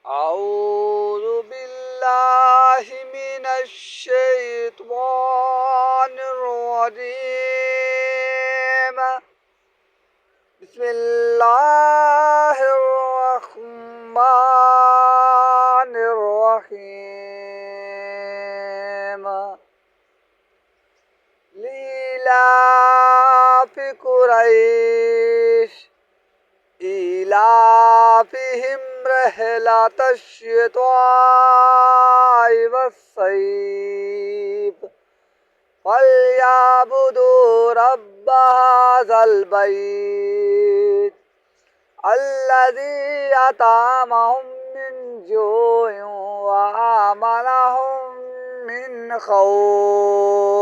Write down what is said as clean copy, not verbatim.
أعوذ بالله من الشيطان الرجيم. بسم الله الرحمن الرحيم. لإلاف قريش إيلافهم رحلة الشتاء والصيف فليعبدوا رب هذا البيت الذي أطعمهم من جوع وآمنهم من خوف.